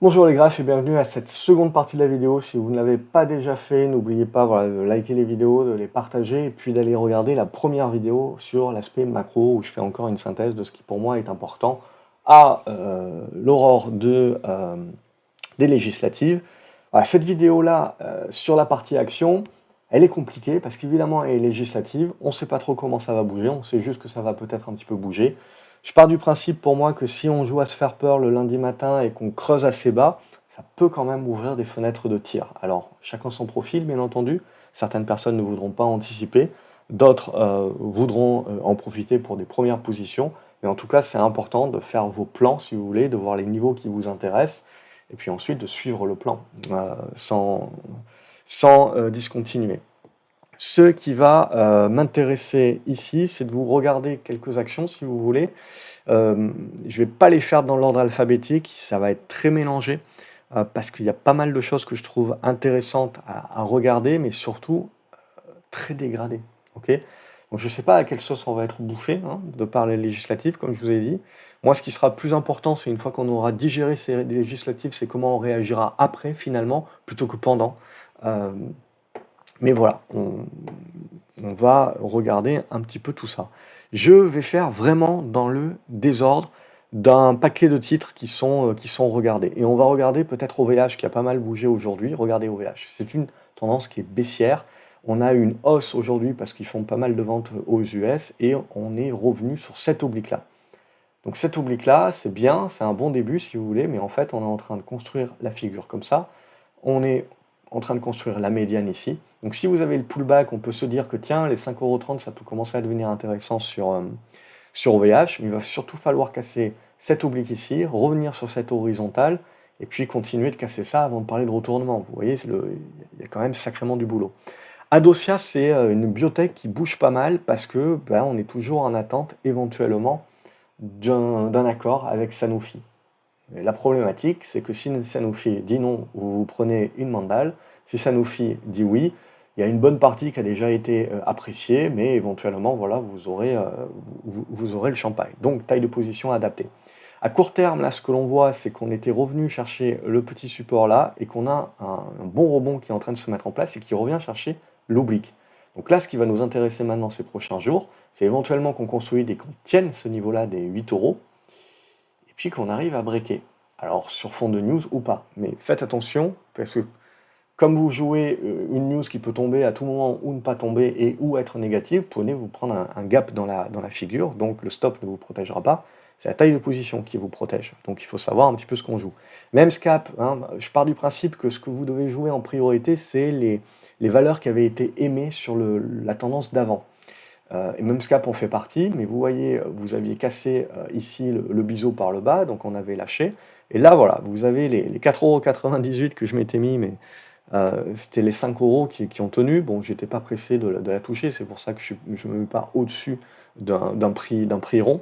Bonjour les graphes et bienvenue à cette seconde partie de la vidéo. Si vous ne l'avez pas déjà fait, n'oubliez pas voilà, de liker les vidéos, de les partager et puis d'aller regarder la première vidéo sur l'aspect macro où je fais encore une synthèse de ce qui pour moi est important à l'aurore des législatives. Voilà, cette vidéo-là sur la partie action, elle est compliquée parce qu'évidemment elle est législative, on ne sait pas trop comment ça va bouger, on sait juste que ça va peut-être un petit peu bouger. Je pars du principe pour moi que si on joue à se faire peur le lundi matin et qu'on creuse assez bas, ça peut quand même ouvrir des fenêtres de tir. Alors, chacun son profil, bien entendu. Certaines personnes ne voudront pas anticiper, d'autres voudront en profiter pour des premières positions. Mais en tout cas, c'est important de faire vos plans, si vous voulez, de voir les niveaux qui vous intéressent, et puis ensuite de suivre le plan sans discontinuer. Ce qui va m'intéresser ici, c'est de vous regarder quelques actions, si vous voulez. Je ne vais pas les faire dans l'ordre alphabétique, ça va être très mélangé, parce qu'il y a pas mal de choses que je trouve intéressantes à regarder, mais surtout très dégradées. Ok. Donc je ne sais pas à quelle sauce on va être bouffé, hein, de par les législatives, comme je vous ai dit. Moi, ce qui sera plus important, c'est une fois qu'on aura digéré ces législatives, c'est comment on réagira après, finalement, plutôt que pendant. Euh, mais voilà, on va regarder un petit peu tout ça. Je vais faire vraiment dans le désordre d'un paquet de titres qui sont regardés. Et on va regarder peut-être OVH qui a pas mal bougé aujourd'hui. Regardez OVH. C'est une tendance qui est baissière. On a une hausse aujourd'hui parce qu'ils font pas mal de ventes aux US et on est revenu sur cette oblique-là. Donc cette oblique-là, c'est bien, c'est un bon début si vous voulez, mais en fait on est en train de construire la figure comme ça. On est en train de construire la médiane ici. Donc si vous avez le pullback, on peut se dire que tiens, les 5,30 €, ça peut commencer à devenir intéressant sur OVH, mais il va surtout falloir casser cette oblique ici, revenir sur cette horizontale, et puis continuer de casser ça avant de parler de retournement. Vous voyez, il y a quand même sacrément du boulot. Adosia, c'est une biotech qui bouge pas mal parce que on est toujours en attente éventuellement d'un accord avec Sanofi. Et la problématique, c'est que si Sanofi dit non, vous prenez une mandale. Si Sanofi dit oui, il y a une bonne partie qui a déjà été appréciée, mais éventuellement, voilà, vous aurez le champagne. Donc, taille de position adaptée. À court terme, là, ce que l'on voit, c'est qu'on était revenu chercher le petit support là et qu'on a un bon rebond qui est en train de se mettre en place et qui revient chercher l'oblique. Donc là, ce qui va nous intéresser maintenant ces prochains jours, c'est éventuellement qu'on consolide et qu'on tienne ce niveau-là des 8 euros et puis qu'on arrive à breaker. Alors sur fond de news ou pas. Mais faites attention parce que comme vous jouez une news qui peut tomber à tout moment ou ne pas tomber et ou être négative, vous pouvez vous prendre un gap dans la figure, donc le stop ne vous protégera pas. C'est la taille de position qui vous protège. Donc il faut savoir un petit peu ce qu'on joue. Même scap, hein, je pars du principe que ce que vous devez jouer en priorité, c'est les valeurs qui avaient été aimées sur la tendance d'avant. Et même scap en fait partie, mais vous voyez, vous aviez cassé ici le biseau par le bas, donc on avait lâché. Et là, voilà, vous avez les 4,98 € que je m'étais mis, mais c'était les 5 € qui ont tenu. Bon, j'étais pas pressé de la toucher, c'est pour ça que je ne me mets pas au-dessus d'un prix rond.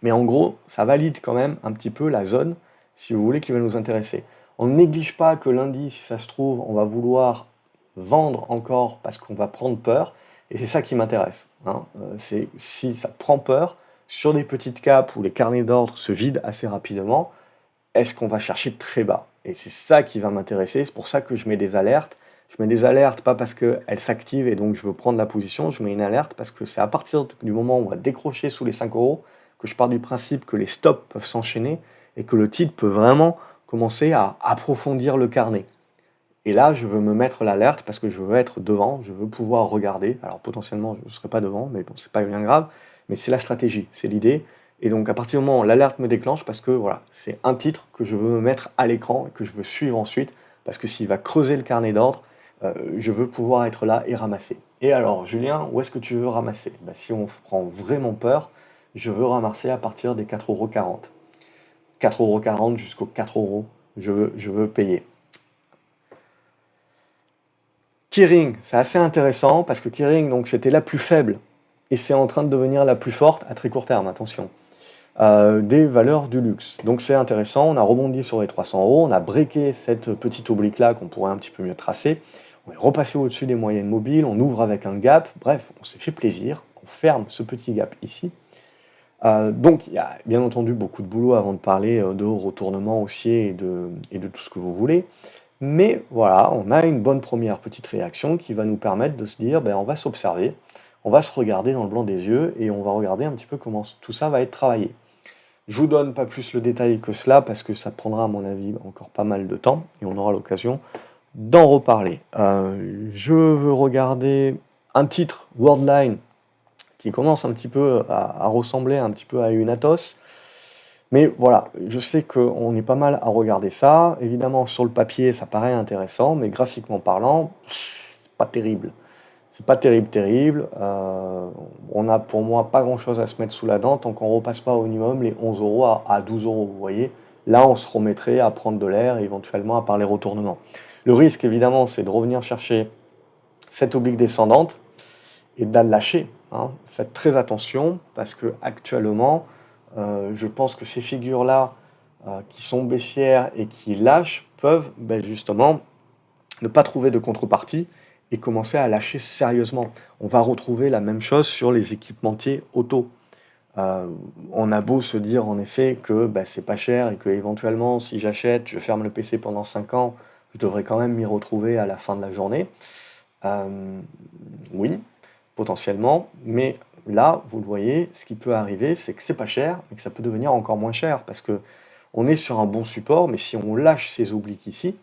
Mais en gros, ça valide quand même un petit peu la zone, si vous voulez, qui va nous intéresser. On ne néglige pas que lundi, si ça se trouve, on va vouloir vendre encore parce qu'on va prendre peur. Et c'est ça qui m'intéresse, hein. C'est si ça prend peur sur des petites capes où les carnets d'ordre se vident assez rapidement, est-ce qu'on va chercher très bas? Et c'est ça qui va m'intéresser, c'est pour ça que je mets des alertes. Je mets des alertes pas parce qu'elles s'activent et donc je veux prendre la position, je mets une alerte parce que c'est à partir du moment où on va décrocher sous les 5 € que je pars du principe que les stops peuvent s'enchaîner et que le titre peut vraiment commencer à approfondir le carnet. Et là, je veux me mettre l'alerte parce que je veux être devant, je veux pouvoir regarder. Alors potentiellement, je ne serai pas devant, mais bon, c'est pas bien grave. Mais c'est la stratégie, c'est l'idée. Et donc à partir du moment où l'alerte me déclenche, parce que voilà, c'est un titre que je veux me mettre à l'écran et que je veux suivre ensuite, parce que s'il va creuser le carnet d'ordre, je veux pouvoir être là et ramasser. Et alors, Julien, où est-ce que tu veux ramasser? Si on prend vraiment peur, je veux ramasser à partir des 4,40 €. 4,40 € jusqu'aux 4 €, je veux payer. Kering, c'est assez intéressant parce que Kering, donc c'était la plus faible et c'est en train de devenir la plus forte à très court terme, attention. Des valeurs du luxe. Donc c'est intéressant, on a rebondi sur les 300 €, on a breaké cette petite oblique là qu'on pourrait un petit peu mieux tracer, on est repassé au-dessus des moyennes mobiles, on ouvre avec un gap, bref, on s'est fait plaisir, on ferme ce petit gap ici. Donc il y a bien entendu beaucoup de boulot avant de parler, de retournement haussier et de tout ce que vous voulez. Mais voilà, on a une bonne première petite réaction qui va nous permettre de se dire: «Ben, on va s'observer, on va se regarder dans le blanc des yeux et on va regarder un petit peu comment tout ça va être travaillé». Je vous donne pas plus le détail que cela parce que ça prendra à mon avis encore pas mal de temps et on aura l'occasion d'en reparler. Je veux regarder un titre, Worldline, qui commence un petit peu à ressembler un petit peu à une Atos. Mais voilà, je sais qu'on est pas mal à regarder ça. Évidemment, sur le papier, ça paraît intéressant, mais graphiquement parlant, c'est pas terrible. C'est pas terrible, terrible. On a pour moi pas grand-chose à se mettre sous la dent tant qu'on repasse pas au minimum les 11 euros à 12 euros. Vous voyez, là, on se remettrait à prendre de l'air et éventuellement à parler retournement. Le risque, évidemment, c'est de revenir chercher cette oblique descendante et de la lâcher, hein. Faites très attention parce que actuellement, je pense que ces figures-là, qui sont baissières et qui lâchent, peuvent ben, justement ne pas trouver de contrepartie et commencer à lâcher sérieusement. On va retrouver la même chose sur les équipementiers auto. Euh, on a beau se dire en effet que ben, c'est pas cher et que éventuellement si j'achète, je ferme le PC pendant 5 ans, je devrais quand même m'y retrouver à la fin de la journée. Euh, oui, potentiellement, mais là, vous le voyez, ce qui peut arriver, c'est que c'est pas cher et que ça peut devenir encore moins cher parce que on est sur un bon support, mais si on lâche ces obliques ici,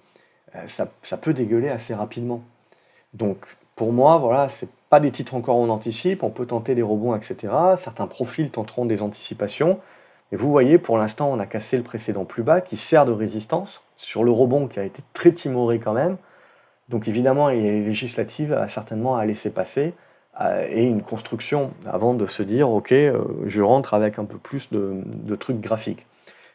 ça peut dégueuler assez rapidement. Donc, pour moi, voilà, c'est pas des titres encore où on anticipe, on peut tenter des rebonds, etc. Certains profils tenteront des anticipations. Et vous voyez, pour l'instant, on a cassé le précédent plus bas qui sert de résistance sur le rebond qui a été très timoré quand même. Donc évidemment, et les législatives a certainement à laisser passer et une construction avant de se dire, ok, je rentre avec un peu plus de trucs graphiques.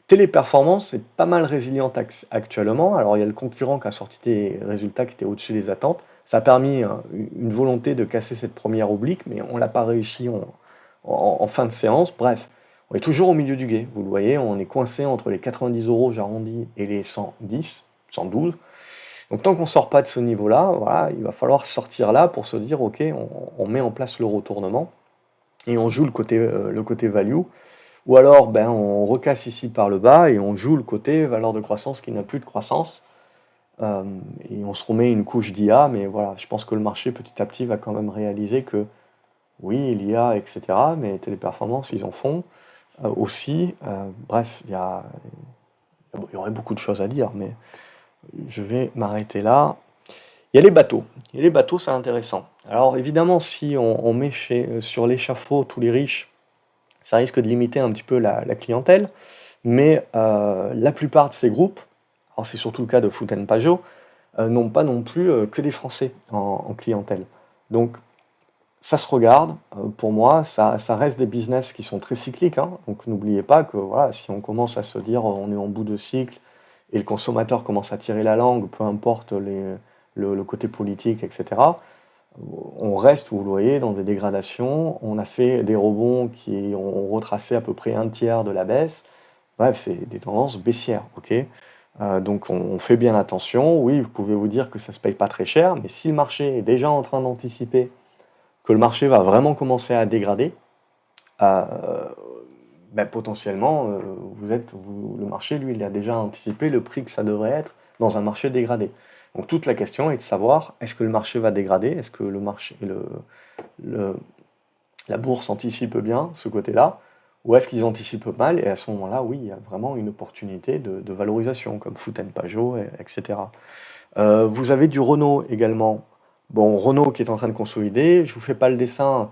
Téléperformance est pas mal résiliente actuellement. Alors il y a le concurrent qui a sorti des résultats qui étaient au-dessus des attentes. Ça a permis une volonté de casser cette première oblique, mais on l'a pas réussi en fin de séance. Bref, on est toujours au milieu du gué. Vous le voyez, on est coincé entre les 90 euros, j'arrondis, et les 110, 112. Donc tant qu'on ne sort pas de ce niveau-là, voilà, il va falloir sortir là pour se dire, ok, on met en place le retournement et on joue le côté value. Ou alors, ben, on recasse ici par le bas et on joue le côté valeur de croissance qui n'a plus de croissance. Euh, et on se remet une couche d'IA, mais voilà, je pense que le marché petit à petit va quand même réaliser que oui, l'IA, etc., mais Téléperformance, ils en font aussi. Bref, il y aurait beaucoup de choses à dire, mais je vais m'arrêter là. Il y a les bateaux. Et les bateaux, c'est intéressant. Alors évidemment, si on met sur l'échafaud tous les riches, ça risque de limiter un petit peu la clientèle, mais la plupart de ces groupes, alors c'est surtout le cas de Foot Pajot, n'ont pas non plus que des Français en clientèle. Donc ça se regarde, pour moi, ça reste des business qui sont très cycliques, hein. Donc n'oubliez pas que voilà, si on commence à se dire on est en bout de cycle et le consommateur commence à tirer la langue, peu importe le côté politique, etc., on reste, vous le voyez, dans des dégradations. On a fait des rebonds qui ont retracé à peu près un tiers de la baisse. Bref, c'est des tendances baissières, ok? Donc on fait bien attention. Oui, vous pouvez vous dire que ça ne se paye pas très cher, mais si le marché est déjà en train d'anticiper que le marché va vraiment commencer à dégrader, euh, ben, potentiellement, le marché, lui, il a déjà anticipé le prix que ça devrait être dans un marché dégradé. Donc toute la question est de savoir, est-ce que le marché va dégrader? Est-ce que le- la bourse anticipe bien ce côté-là? Ou est-ce qu'ils anticipent mal? Et à ce moment-là, oui, il y a vraiment une opportunité de valorisation, comme Foot Pajot, etc. Vous avez du Renault également. Bon, Renault qui est en train de consolider. Je vous fais pas le dessin.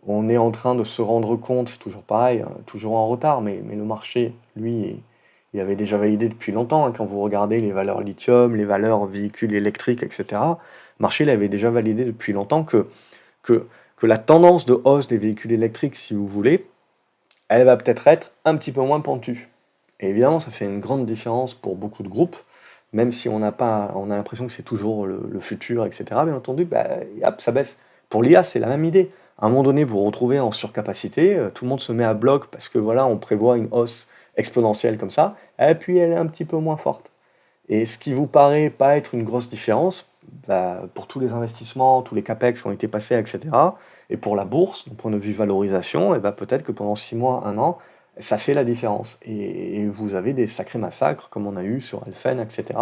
On est en train de se rendre compte, c'est toujours pareil, hein, toujours en retard, mais le marché, lui, il avait déjà validé depuis longtemps, hein, quand vous regardez les valeurs lithium, les valeurs véhicules électriques, etc. Le marché l'avait déjà validé depuis longtemps que, que la tendance de hausse des véhicules électriques, si vous voulez, elle va peut-être être un petit peu moins pentue. Et évidemment, ça fait une grande différence pour beaucoup de groupes, même si on a l'impression que c'est toujours le futur, etc. Bien entendu, bah, hop, ça baisse. Pour l'IA, c'est la même idée. À un moment donné, vous vous retrouvez en surcapacité, tout le monde se met à bloc parce que voilà, on prévoit une hausse exponentielle comme ça, et puis elle est un petit peu moins forte. Et ce qui vous paraît pas être une grosse différence, pour tous les investissements, tous les capex qui ont été passés, etc. Et pour la bourse, du point de vue valorisation, et ben peut-être que pendant 6 mois, un an, ça fait la différence. Et vous avez des sacrés massacres, comme on a eu sur Alphen, etc.,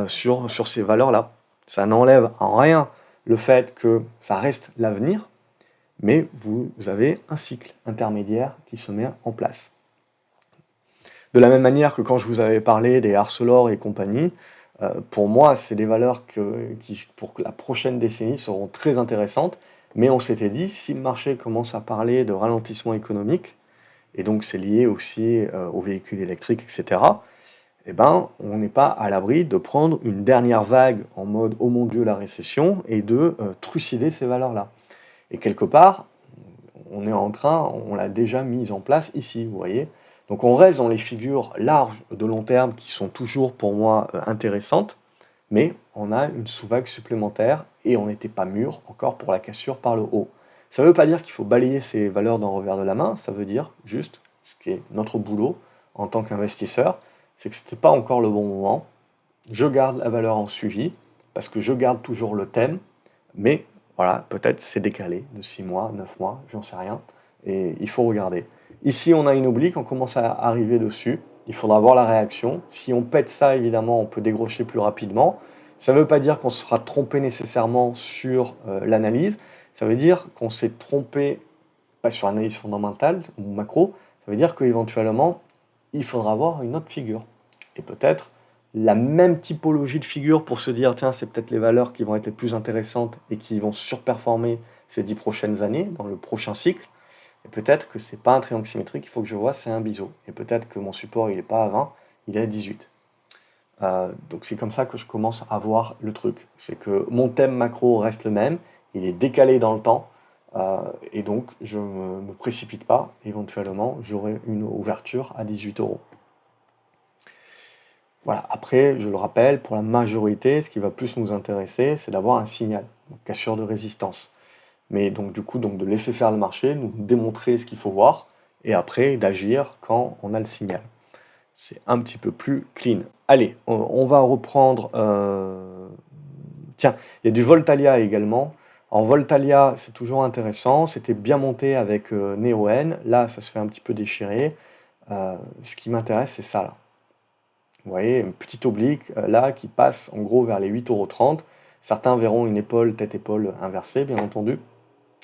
sur ces valeurs-là. Ça n'enlève en rien le fait que ça reste l'avenir, mais vous avez un cycle intermédiaire qui se met en place. De la même manière que quand je vous avais parlé des Arcelor et compagnie, pour moi, c'est des valeurs qui, pour la prochaine décennie, seront très intéressantes, mais on s'était dit, si le marché commence à parler de ralentissement économique, et donc c'est lié aussi aux véhicules électriques, etc., eh ben, on n'est pas à l'abri de prendre une dernière vague en mode « Oh mon Dieu, la récession » et de trucider ces valeurs-là. Et quelque part, on l'a déjà mise en place ici, vous voyez. Donc on reste dans les figures larges de long terme qui sont toujours pour moi intéressantes, mais on a une sous-vague supplémentaire et on n'était pas mûr encore pour la cassure par le haut. Ça ne veut pas dire qu'il faut balayer ces valeurs d'un revers de la main, ça veut dire juste, ce qui est notre boulot en tant qu'investisseur, c'est que ce n'était pas encore le bon moment. Je garde la valeur en suivi, parce que je garde toujours le thème, mais voilà, peut-être c'est décalé de 6 mois, 9 mois, j'en sais rien, et il faut regarder. Ici, on a une oblique, on commence à arriver dessus, il faudra voir la réaction. Si on pète ça, évidemment, on peut dégrocher plus rapidement. Ça ne veut pas dire qu'on sera trompé nécessairement sur l'analyse, ça veut dire qu'on s'est trompé, pas sur l'analyse fondamentale ou macro, ça veut dire qu'éventuellement, il faudra avoir une autre figure. Et peut-être la même typologie de figure pour se dire, tiens, c'est peut-être les valeurs qui vont être les plus intéressantes et qui vont surperformer ces 10 prochaines années, dans le prochain cycle. Et peut-être que c'est pas un triangle symétrique, il faut que je vois, c'est un biseau. Et peut-être que mon support, il n'est pas à 20, il est à 18. Donc c'est comme ça que je commence à voir le truc. C'est que mon thème macro reste le même, il est décalé dans le temps, et donc je ne me précipite pas. Éventuellement, j'aurai une ouverture à 18 euros. Voilà. Après, je le rappelle, pour la majorité, ce qui va plus nous intéresser, c'est d'avoir un signal, donc cassure de résistance. Mais donc du coup, donc, de laisser faire le marché, nous démontrer ce qu'il faut voir, et après d'agir quand on a le signal. C'est un petit peu plus clean. Allez, on va reprendre. Tiens, il y a du Voltalia également. En Voltalia, c'est toujours intéressant. C'était bien monté avec NeoN. Là, ça se fait un petit peu déchirer. Ce qui m'intéresse, c'est ça là. Vous voyez, une petite oblique là qui passe en gros vers les 8,30 €. Certains verront une épaule, tête-épaule inversée, bien entendu,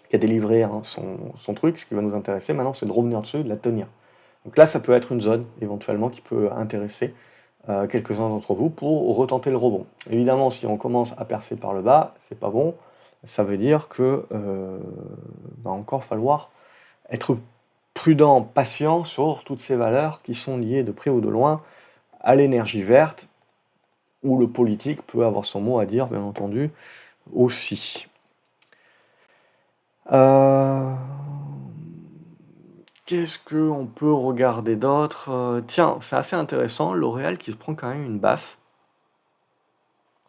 qui a délivré hein, son truc. Ce qui va nous intéresser maintenant, c'est de revenir dessus et de la tenir. Donc là, ça peut être une zone éventuellement qui peut intéresser quelques-uns d'entre vous pour retenter le rebond. Évidemment, si on commence à percer par le bas, c'est pas bon. Ça veut dire que va encore falloir être prudent, patient sur toutes ces valeurs qui sont liées de près ou de loin à l'énergie verte, où le politique peut avoir son mot à dire, bien entendu, aussi. Qu'est-ce qu'on peut regarder d'autre? Tiens, c'est assez intéressant, L'Oréal qui se prend quand même une baffe.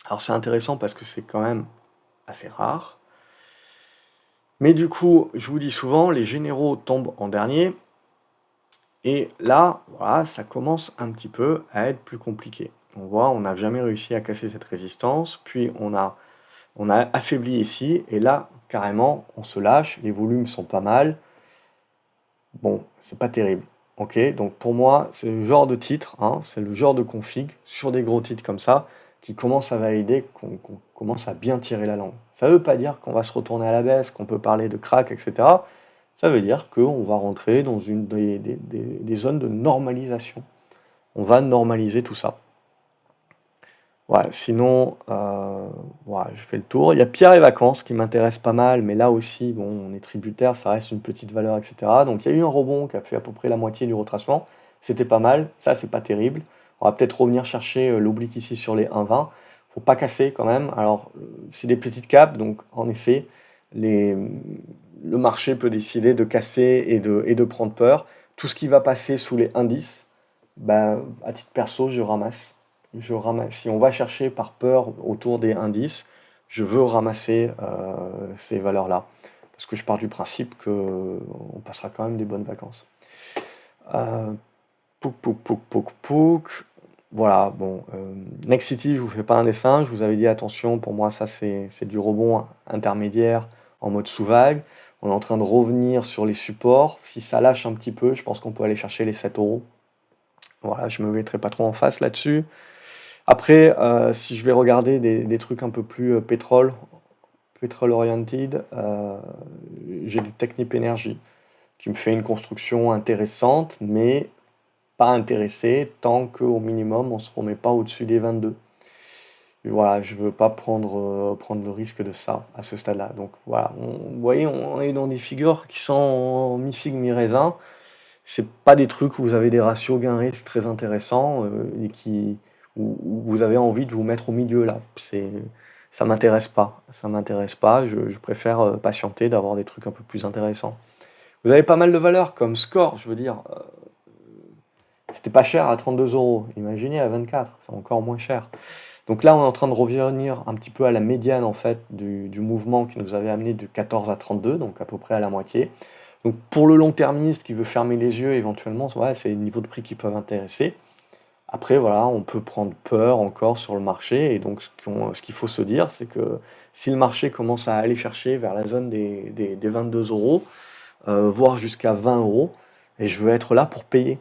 Alors c'est intéressant parce que c'est quand même assez rare. Mais du coup, je vous dis souvent, les généraux tombent en dernier. Et là, voilà, ça commence un petit peu à être plus compliqué. On voit, on n'a jamais réussi à casser cette résistance, puis on a affaibli ici, et là, carrément, on se lâche, les volumes sont pas mal. Bon, c'est pas terrible. Ok, donc pour moi, c'est le genre de titre, hein, c'est le genre de config sur des gros titres comme ça qui commence à valider qu'on commence à bien tirer la langue. Ça ne veut pas dire qu'on va se retourner à la baisse, qu'on peut parler de crack, etc. Ça veut dire qu'on va rentrer dans des zones de normalisation. On va normaliser tout ça. Ouais, sinon, ouais, je fais le tour. Il y a Pierre et Vacances qui m'intéresse pas mal, mais là aussi, bon, on est tributaire, ça reste une petite valeur, etc. Donc il y a eu un rebond qui a fait à peu près la moitié du retracement. C'était pas mal, ça c'est pas terrible. On va peut-être revenir chercher l'oblique ici sur les 1,20. Faut pas casser quand même. Alors, c'est des petites capes, donc en effet, le marché peut décider de casser et de prendre peur. Tout ce qui va passer sous les indices, ben, à titre perso, je ramasse. Si on va chercher par peur autour des indices, je veux ramasser ces valeurs-là. Parce que je pars du principe qu'on passera quand même des bonnes vacances. Pouk, pouk, pouk, pouk, pouk. voilà, bon, Next City, je vous fais pas un dessin, je vous avais dit attention, pour moi ça c'est du rebond intermédiaire en mode sous-vague. On est en train de revenir sur les supports. Si ça lâche un petit peu, je pense qu'on peut aller chercher les 7 euros. Voilà, je me mettrai pas trop en face là-dessus. Après, si je vais regarder des trucs un peu plus pétrole oriented, j'ai du Technip Energy qui me fait une construction intéressante, mais pas intéressé tant qu'au minimum on se remet pas au-dessus des 22. Et voilà, je veux pas prendre le risque de ça à ce stade-là. Donc voilà, vous voyez, on est dans des figures qui sont mi-figue, mi-raisin. C'est pas des trucs où vous avez des ratios gain-risque très intéressants et où vous avez envie de vous mettre au milieu là. Ça m'intéresse pas. Ça m'intéresse pas. Je préfère patienter, d'avoir des trucs un peu plus intéressants. Vous avez pas mal de valeurs comme Score, je veux dire. C'était pas cher à 32 euros. Imaginez à 24, c'est encore moins cher. Donc là, on est en train de revenir un petit peu à la médiane en fait du mouvement qui nous avait amené du 14 à 32, donc à peu près à la moitié. Donc pour le long-termiste qui veut fermer les yeux éventuellement, ouais, c'est les niveaux de prix qui peuvent intéresser. Après, voilà, on peut prendre peur encore sur le marché. Et donc ce qu'il faut se dire, c'est que si le marché commence à aller chercher vers la zone des 22 euros, voire jusqu'à 20 euros, et je veux être là pour payer.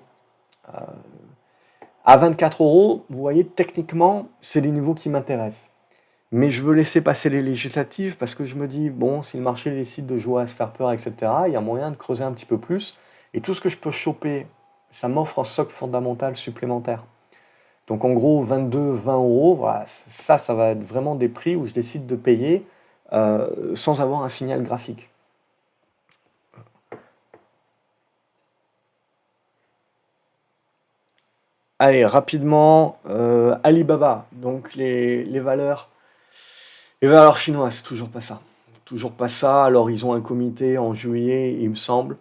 À 24 euros, vous voyez, techniquement, c'est les niveaux qui m'intéressent. Mais je veux laisser passer les législatives parce que je me dis, bon, si le marché décide de jouer à se faire peur, etc., il y a moyen de creuser un petit peu plus. Et tout ce que je peux choper, ça m'offre un socle fondamental supplémentaire. Donc en gros, 22, 20 euros, voilà, ça va être vraiment des prix où je décide de payer sans avoir un signal graphique. Allez, rapidement, Alibaba, donc les valeurs chinoises, toujours pas ça. Toujours pas ça. Alors, ils ont un comité en juillet, il me semble.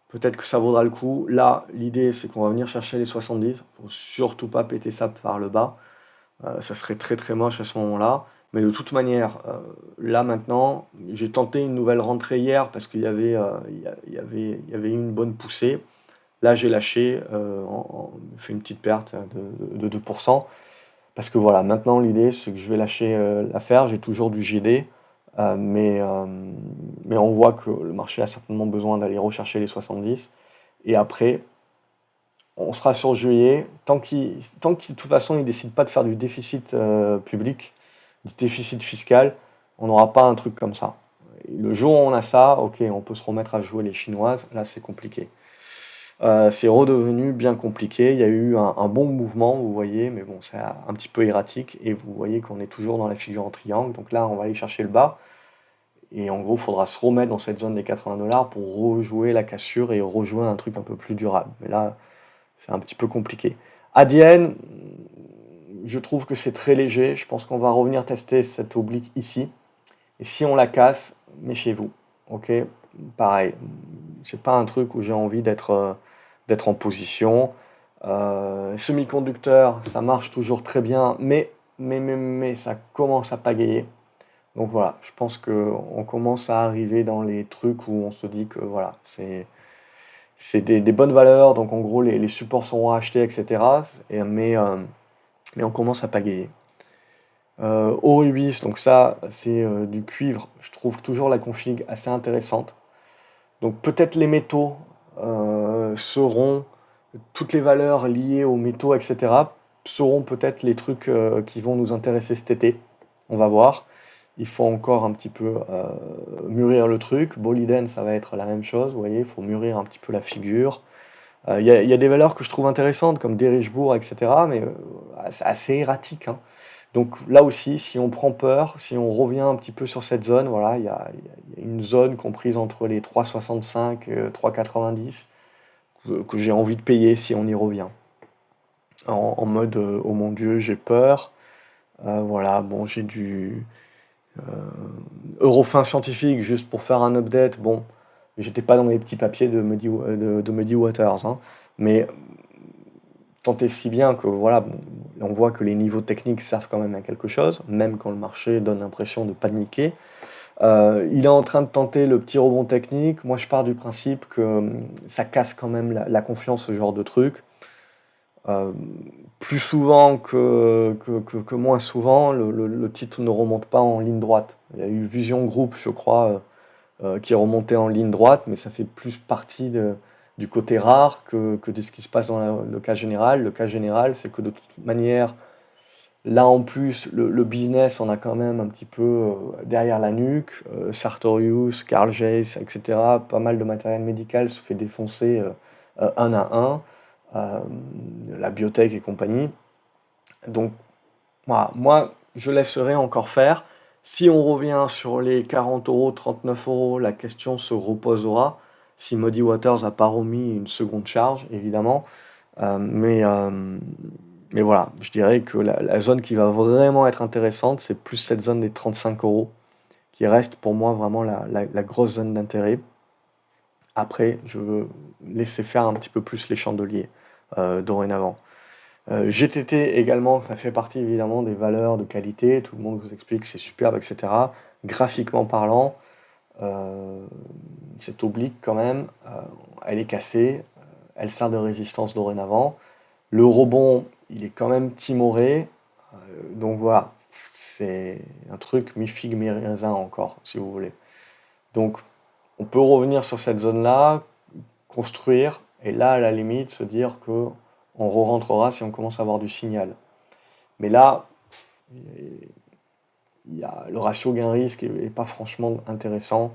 Peut-être que ça vaudra le coup. Là, l'idée, c'est qu'on va venir chercher les 70. Faut surtout pas péter ça par le bas. Ça serait très très moche à ce moment-là. Mais de toute manière, là maintenant, j'ai tenté une nouvelle rentrée hier parce qu'il y avait, il y avait eu une bonne poussée. Là, j'ai lâché, fait une petite perte de 2%. Parce que voilà, maintenant l'idée c'est que je vais lâcher l'affaire, j'ai toujours du GD, euh, mais, euh, mais on voit que le marché a certainement besoin d'aller rechercher les 70. Et après, on sera sur juillet. Tant qu'il de toute façon, il ne décide pas de faire du déficit public, du déficit fiscal, on n'aura pas un truc comme ça. Et le jour où on a ça, ok, on peut se remettre à jouer les chinoises, là c'est compliqué. C'est redevenu bien compliqué. Il y a eu un bon mouvement, vous voyez, mais bon, c'est un petit peu erratique. Et vous voyez qu'on est toujours dans la figure en triangle. Donc là, on va aller chercher le bas. Et en gros, il faudra se remettre dans cette zone des 80 dollars pour rejouer la cassure et rejouer un truc un peu plus durable. Mais là, c'est un petit peu compliqué. Adyen, je trouve que c'est très léger. Je pense qu'on va revenir tester cette oblique ici. Et si on la casse, méfiez-vous. Ok, pareil. C'est pas un truc où j'ai envie d'être en position. Semi-conducteur, ça marche toujours très bien, mais ça commence à pagayer. Donc voilà, je pense qu'on commence à arriver dans les trucs où on se dit que voilà, c'est des bonnes valeurs, donc en gros les supports seront achetés, etc. Mais on commence à pagayer. Orubis, donc ça c'est du cuivre, je trouve toujours la config assez intéressante. Donc peut-être les métaux seront, toutes les valeurs liées aux métaux, etc., seront peut-être les trucs qui vont nous intéresser cet été. On va voir. Il faut encore un petit peu mûrir le truc. Boliden, ça va être la même chose. Vous voyez, il faut mûrir un petit peu la figure. Il y a des valeurs que je trouve intéressantes, comme Derichebourg, etc., mais c'est assez erratique, hein. Donc là aussi, si on prend peur, si on revient un petit peu sur cette zone, voilà, il y a une zone comprise entre les 3,65 et 3,90 que j'ai envie de payer si on y revient. En mode oh mon Dieu, j'ai peur. Voilà, bon, j'ai du Eurofin scientifique juste pour faire un update. Bon, j'étais pas dans les petits papiers de Muddy Waters, hein, mais tant et si bien que voilà, bon, on voit que les niveaux techniques servent quand même à quelque chose, même quand le marché donne l'impression de paniquer. Il est en train de tenter le petit rebond technique. Moi, je pars du principe que ça casse quand même la confiance, ce genre de truc. Euh, Plus souvent que moins souvent, le titre ne remonte pas en ligne droite. Il y a eu Vision Group, je crois, qui est remonté en ligne droite, mais ça fait plus partie du côté rare que de ce qui se passe dans le cas général. Le cas général, c'est que de toute manière, là en plus, le business, on a quand même un petit peu derrière la nuque. Sartorius, Carl Zeiss, etc. Pas mal de matériel médical se fait défoncer un à un. euh, la biotech et compagnie. Donc voilà, moi, je laisserai encore faire. Si on revient sur les 40 euros, 39 euros, la question se reposera. Si Muddy Waters n'a pas remis une seconde charge, évidemment. Euh, mais, euh, mais voilà, je dirais que la zone qui va vraiment être intéressante, c'est plus cette zone des 35 euros, qui reste pour moi vraiment la grosse zone d'intérêt. Après, je veux laisser faire un petit peu plus les chandeliers dorénavant. GTT également, ça fait partie évidemment des valeurs de qualité, tout le monde vous explique que c'est superbe, etc. Graphiquement parlant, euh, cette oblique quand même, elle est cassée, elle sert de résistance dorénavant. Le rebond, il est quand même timoré, donc voilà, c'est un truc mi-figue, mi-raisin encore, si vous voulez. Donc on peut revenir sur cette zone-là, construire, et là à la limite se dire que on re-rentrera si on commence à avoir du signal. Mais là, le ratio gain-risque n'est pas franchement intéressant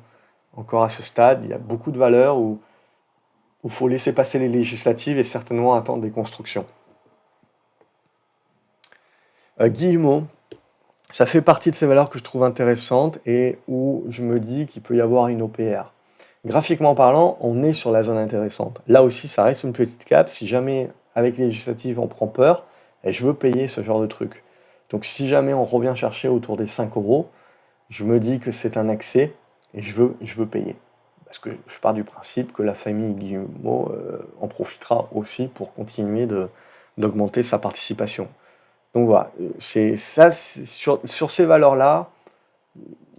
encore à ce stade. Il y a beaucoup de valeurs où il faut laisser passer les législatives et certainement attendre des constructions. Guillemot, ça fait partie de ces valeurs que je trouve intéressantes et où je me dis qu'il peut y avoir une OPR. Graphiquement parlant, on est sur la zone intéressante. Là aussi, ça reste une petite cape. Si jamais, avec les législatives, on prend peur, et je veux payer ce genre de truc. Donc si jamais on revient chercher autour des 5 euros, je me dis que c'est un accès et je veux payer. Parce que je pars du principe que la famille Guillemot en profitera aussi pour continuer d'augmenter sa participation. Donc voilà, c'est ça, sur ces valeurs-là,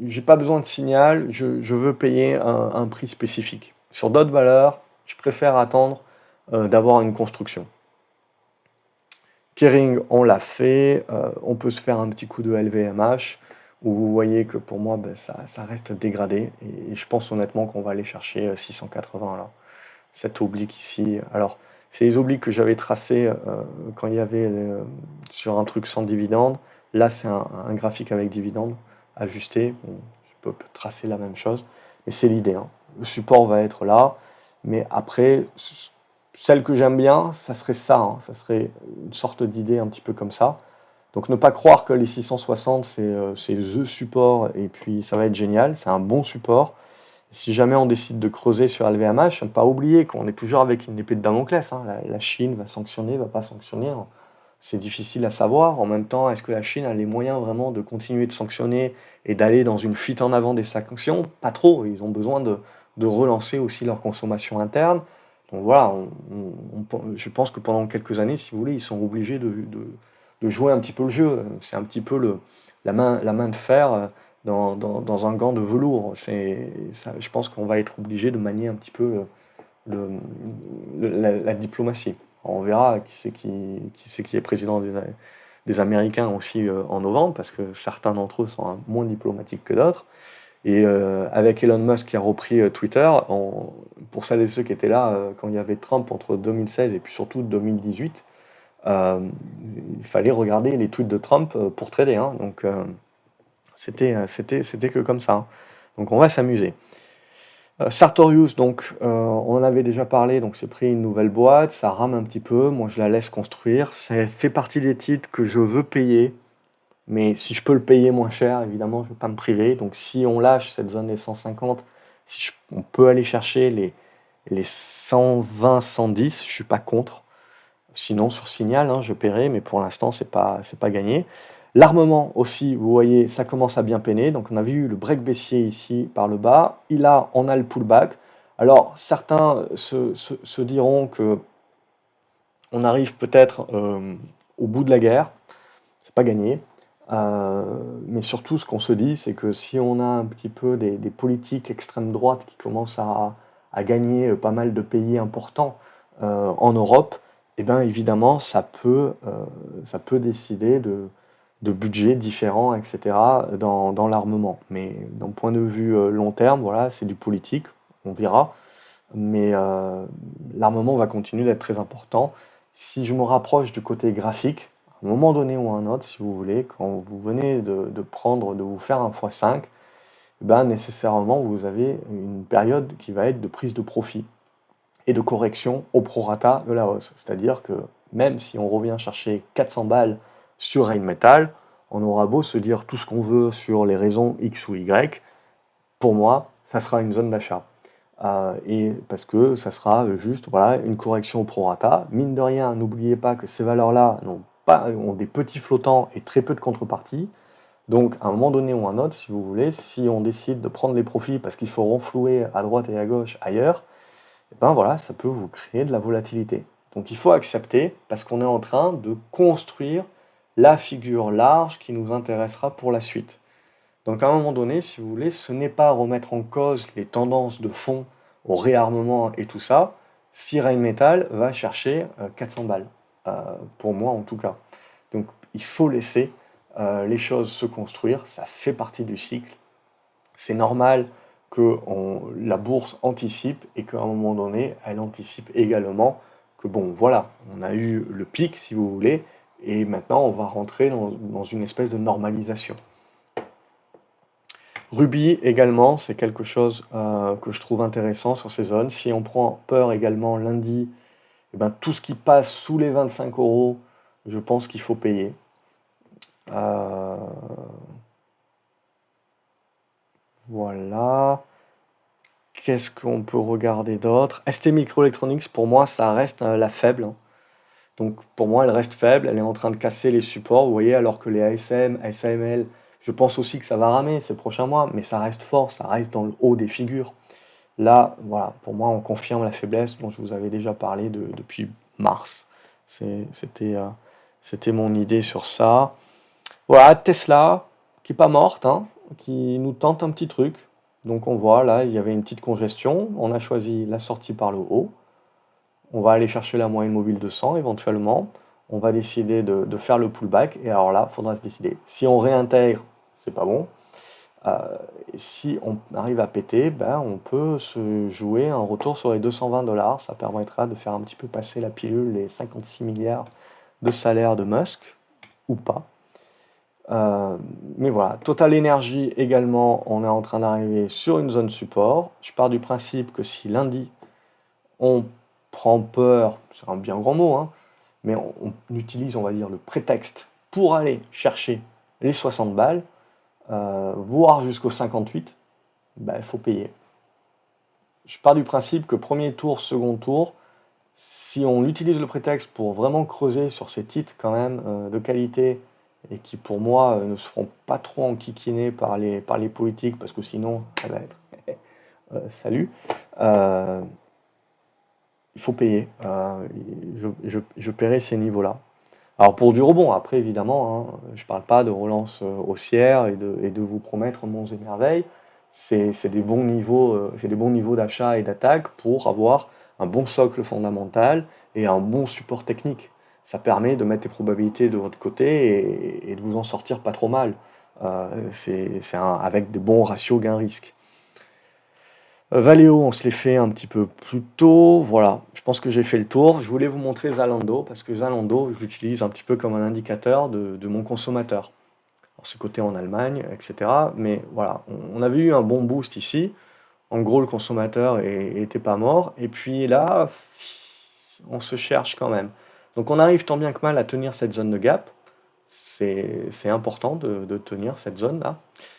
j'ai pas besoin de signal, je veux payer un prix spécifique. Sur d'autres valeurs, je préfère attendre d'avoir une construction. Kering, on l'a fait, on peut se faire un petit coup de LVMH, où vous voyez que pour moi, ben, ça reste dégradé, et je pense honnêtement qu'on va aller chercher 680 là. Cette oblique ici. Alors, c'est les obliques que j'avais tracées quand il y avait sur un truc sans dividende. Là, c'est un graphique avec dividende ajusté. Bon, je peux tracer la même chose, mais c'est l'idée, hein. Le support va être là, mais après, celle que j'aime bien, ça serait ça, hein. Ça serait une sorte d'idée un petit peu comme ça. Donc ne pas croire que les 660 c'est the support et puis ça va être génial, c'est un bon support. Si jamais on décide de creuser sur LVMH, ne pas oublier qu'on est toujours avec une épée de Damoclès, hein. La Chine va sanctionner, va pas sanctionner, hein. C'est difficile à savoir. En même temps, est-ce que la Chine a les moyens vraiment de continuer de sanctionner et d'aller dans une fuite en avant des sanctions? Pas trop. Ils ont besoin de relancer aussi leur consommation interne. Donc voilà, je pense que pendant quelques années, si vous voulez, ils sont obligés de jouer un petit peu le jeu. C'est un petit peu la main de fer dans un gant de velours. Je pense qu'on va être obligé de manier un petit peu la diplomatie. On verra qui est président des Américains aussi en novembre, parce que certains d'entre eux sont moins diplomatiques que d'autres. Et avec Elon Musk qui a repris Twitter, pour celles et ceux qui étaient là quand il y avait Trump entre 2016 et puis surtout 2018, euh, il fallait regarder les tweets de Trump pour trader, hein. Donc c'était que comme ça, hein. Donc on va s'amuser. Sartorius, donc on en avait déjà parlé, donc c'est pris une nouvelle boîte, ça rame un petit peu, moi je la laisse construire. Ça fait partie des titres que je veux payer, mais si je peux le payer moins cher, évidemment, je ne vais pas me priver. Donc si on lâche cette zone des 150, on peut aller chercher les 120, 110, je ne suis pas contre. Sinon, sur Signal, hein, je paierai, mais pour l'instant, c'est pas gagné. L'armement aussi, vous voyez, ça commence à bien peiner. Donc on a vu le break baissier ici par le bas. On a le pullback. Alors certains se diront que on arrive peut-être au bout de la guerre. C'est pas gagné. Mais surtout, ce qu'on se dit, c'est que si on a un petit peu des politiques extrême droite qui commencent à gagner pas mal de pays importants en Europe, et ben évidemment, ça peut décider de budgets différents, et cetera, dans l'armement. Mais d'un point de vue long terme, voilà, c'est du politique, on verra. Mais l'armement va continuer d'être très important. Si je me rapproche du côté graphique, à un moment donné ou à un autre, si vous voulez, quand vous venez de vous faire un x5, ben, nécessairement, vous avez une période qui va être de prise de profit et de correction au prorata de la hausse. C'est-à-dire que même si on revient chercher 400 balles sur Rheinmetall, on aura beau se dire tout ce qu'on veut sur les raisons X ou Y, pour moi, ça sera une zone d'achat. Et parce que ça sera juste voilà, une correction au prorata. Mine de rien, n'oubliez pas que ces valeurs-là ont des petits flottants et très peu de contrepartie. Donc, à un moment donné ou un autre, si vous voulez, si on décide de prendre les profits parce qu'il faut renflouer à droite et à gauche ailleurs, et ben voilà, ça peut vous créer de la volatilité. Donc il faut accepter parce qu'on est en train de construire la figure large qui nous intéressera pour la suite. Donc à un moment donné, si vous voulez, ce n'est pas remettre en cause les tendances de fond au réarmement et tout ça, si Rheinmetall va chercher 400 balles, pour moi en tout cas. Donc il faut laisser les choses se construire, ça fait partie du cycle. C'est normal que la bourse anticipe et qu'à un moment donné, elle anticipe également que bon, voilà, on a eu le pic, si vous voulez, et maintenant on va rentrer dans une espèce de normalisation. Ruby également, c'est quelque chose que je trouve intéressant sur ces zones. Si on prend peur également lundi, eh ben, tout ce qui passe sous les 25 euros, je pense qu'il faut payer. Euh, voilà. Qu'est-ce qu'on peut regarder d'autre? ST Microelectronics, pour moi, ça reste la faible, hein. Donc pour moi, elle reste faible, elle est en train de casser les supports, vous voyez, alors que les ASM, SAML, je pense aussi que ça va ramer ces prochains mois, mais ça reste fort, ça reste dans le haut des figures. Là, voilà, pour moi, on confirme la faiblesse dont je vous avais déjà parlé depuis mars. C'était mon idée sur ça. Voilà, Tesla, qui n'est pas morte, hein, qui nous tente un petit truc. Donc on voit, là, il y avait une petite congestion. On a choisi la sortie par le haut. On va aller chercher la moyenne mobile de 100 éventuellement. On va décider de faire le pullback. Et alors là, il faudra se décider. Si on réintègre, c'est pas bon. Si on arrive à péter, ben, on peut se jouer un retour sur les 220 $. Ça permettra de faire un petit peu passer la pilule, les 56 milliards de salaire de Musk, ou pas. Mais voilà, Total Energy également, on est en train d'arriver sur une zone support. Je pars du principe que si lundi, on prend peur, c'est un bien grand mot, hein, mais on utilise, on va dire, le prétexte pour aller chercher les 60 balles, voire jusqu'au 58, ben, il faut payer. Je pars du principe que premier tour, second tour, si on utilise le prétexte pour vraiment creuser sur ces titres quand même de qualité et qui pour moi ne se feront pas trop enquiquiner par les politiques parce que sinon ça va être salut, il faut payer. Je paierai ces niveaux-là. Alors pour du rebond, après évidemment, hein, je ne parle pas de relance haussière et de vous promettre monts et merveilles. C'est des bons niveaux d'achat et d'attaque pour avoir un bon socle fondamental et un bon support technique. Ça permet de mettre les probabilités de votre côté et de vous en sortir pas trop mal. Avec des bons ratios gain-risque. Valeo, on se l'est fait un petit peu plus tôt. Voilà, je pense que j'ai fait le tour. Je voulais vous montrer Zalando parce que Zalando, je l'utilise un petit peu comme un indicateur de mon consommateur. Alors, c'est coté en Allemagne, etc. Mais voilà, on avait eu un bon boost ici. En gros, le consommateur était pas mort. Et puis là, on se cherche quand même. Donc on arrive tant bien que mal à tenir cette zone de gap. C'est important de tenir cette zone-là.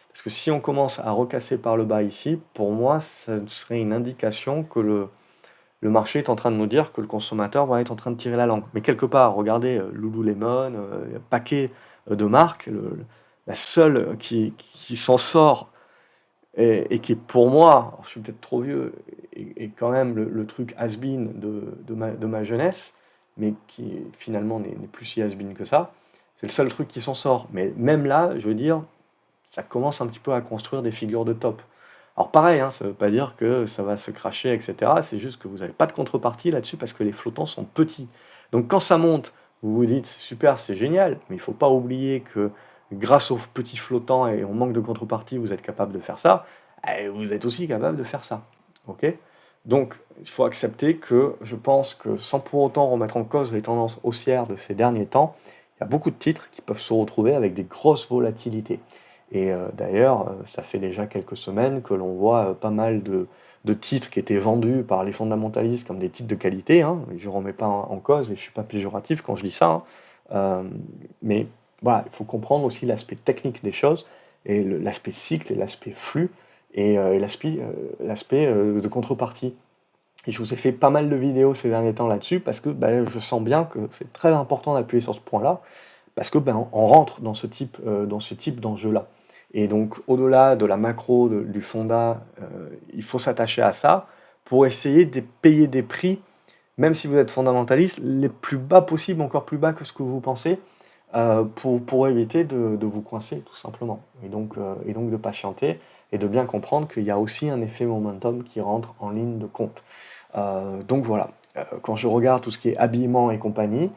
Parce que si on commence à recasser par le bas ici, pour moi, ça serait une indication que le marché est en train de nous dire que le consommateur va être en train de tirer la langue. Mais quelque part, regardez Lululemon, paquet de marques, la seule qui s'en sort et qui est pour moi, je suis peut-être trop vieux, et quand même le truc has-been de ma jeunesse, mais qui finalement n'est plus si has-been que ça, c'est le seul truc qui s'en sort. Mais même là, je veux dire, ça commence un petit peu à construire des figures de top. Alors pareil, hein, ça ne veut pas dire que ça va se cracher, etc. C'est juste que vous n'avez pas de contrepartie là-dessus parce que les flottants sont petits. Donc quand ça monte, vous vous dites: «C'est super, c'est génial», mais il ne faut pas oublier que grâce aux petits flottants et au manque de contrepartie, vous êtes capable de faire ça, vous êtes aussi capable de faire ça. OK? Donc il faut accepter que je pense que sans pour autant remettre en cause les tendances haussières de ces derniers temps, il y a beaucoup de titres qui peuvent se retrouver avec des grosses volatilités. Et d'ailleurs, ça fait déjà quelques semaines que l'on voit, pas mal de titres qui étaient vendus par les fondamentalistes comme des titres de qualité, hein, et je ne remets pas en cause et je ne suis pas péjoratif quand je dis ça, hein. Mais voilà, il faut comprendre aussi l'aspect technique des choses et l'aspect cycle et l'aspect flux et l'aspect, de contrepartie. Et je vous ai fait pas mal de vidéos ces derniers temps là-dessus parce que, je sens bien que c'est très important d'appuyer sur ce point-là parce que, on rentre dans ce type d'enjeu-là. Et donc au-delà de la macro, du fondat, il faut s'attacher à ça pour essayer de payer des prix, même si vous êtes fondamentaliste, les plus bas possibles, encore plus bas que ce que vous pensez, pour éviter de vous coincer tout simplement. Et donc de patienter et de bien comprendre qu'il y a aussi un effet momentum qui rentre en ligne de compte. Donc voilà, quand je regarde tout ce qui est habillement et compagnie,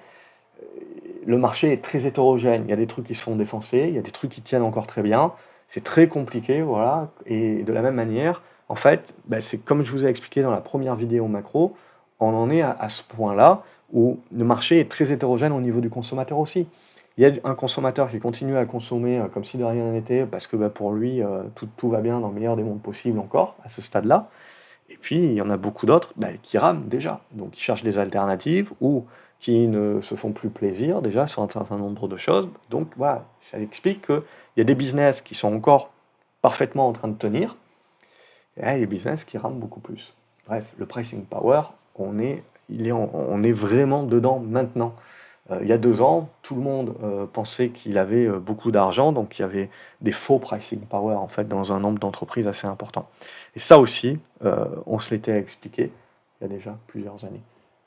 le marché est très hétérogène. Il y a des trucs qui se font défoncer, il y a des trucs qui tiennent encore très bien. C'est très compliqué, voilà. Et de la même manière, en fait, c'est comme je vous ai expliqué dans la première vidéo macro, on en est à ce point-là où le marché est très hétérogène au niveau du consommateur aussi. Il y a un consommateur qui continue à consommer comme si de rien n'était parce que pour lui, tout va bien dans le meilleur des mondes possibles encore à ce stade-là. Et puis, il y en a beaucoup d'autres qui rament déjà, donc qui cherchent des alternatives ou qui ne se font plus plaisir déjà sur un certain nombre de choses. Donc voilà, ça explique qu'il y a des business qui sont encore parfaitement en train de tenir, et il y a des business qui rament beaucoup plus. Bref, le pricing power, on est vraiment dedans maintenant. Il y a 2 ans, tout le monde pensait qu'il avait beaucoup d'argent, donc il y avait des faux pricing power en fait dans un nombre d'entreprises assez important. Et ça aussi, on se l'était expliqué il y a déjà plusieurs années.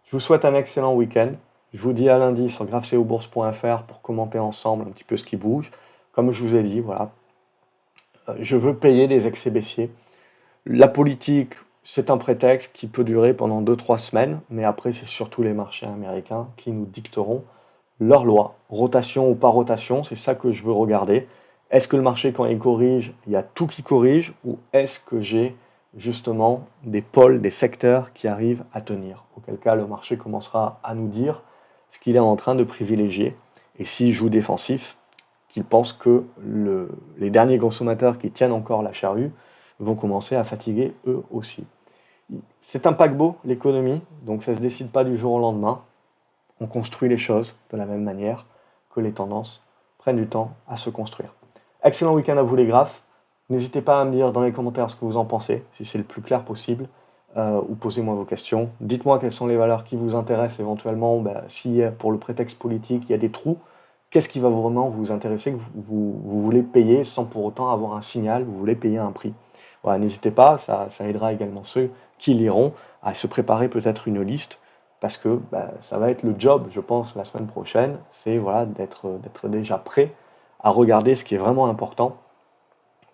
Je vous souhaite un excellent week-end. Je vous dis à lundi sur graphceobourse.fr pour commenter ensemble un petit peu ce qui bouge. Comme je vous ai dit, voilà, je veux payer les excès baissiers. La politique, c'est un prétexte qui peut durer pendant 2-3 semaines, mais après, c'est surtout les marchés américains qui nous dicteront leurs lois, rotation ou pas rotation, c'est ça que je veux regarder. Est-ce que le marché, quand il corrige, il y a tout qui corrige, ou est-ce que j'ai justement des pôles, des secteurs qui arrivent à tenir? Auquel cas, le marché commencera à nous dire ce qu'il est en train de privilégier. Et s'il joue défensif, qu'il pense que les derniers consommateurs qui tiennent encore la charrue vont commencer à fatiguer eux aussi. C'est un paquebot, l'économie, donc ça ne se décide pas du jour au lendemain. On construit les choses de la même manière que les tendances prennent du temps à se construire. Excellent week-end à vous les graphes. N'hésitez pas à me dire dans les commentaires ce que vous en pensez, si c'est le plus clair possible, ou posez-moi vos questions. Dites-moi quelles sont les valeurs qui vous intéressent éventuellement, si pour le prétexte politique il y a des trous, qu'est-ce qui va vraiment vous intéresser, que vous voulez payer sans pour autant avoir un signal, vous voulez payer un prix. Voilà, n'hésitez pas, ça aidera également ceux qui liront à se préparer peut-être une liste, parce que ça va être le job, je pense, la semaine prochaine, c'est voilà, d'être déjà prêt à regarder ce qui est vraiment important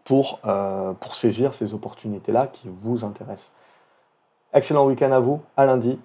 pour saisir ces opportunités-là qui vous intéressent. Excellent week-end à vous, à lundi.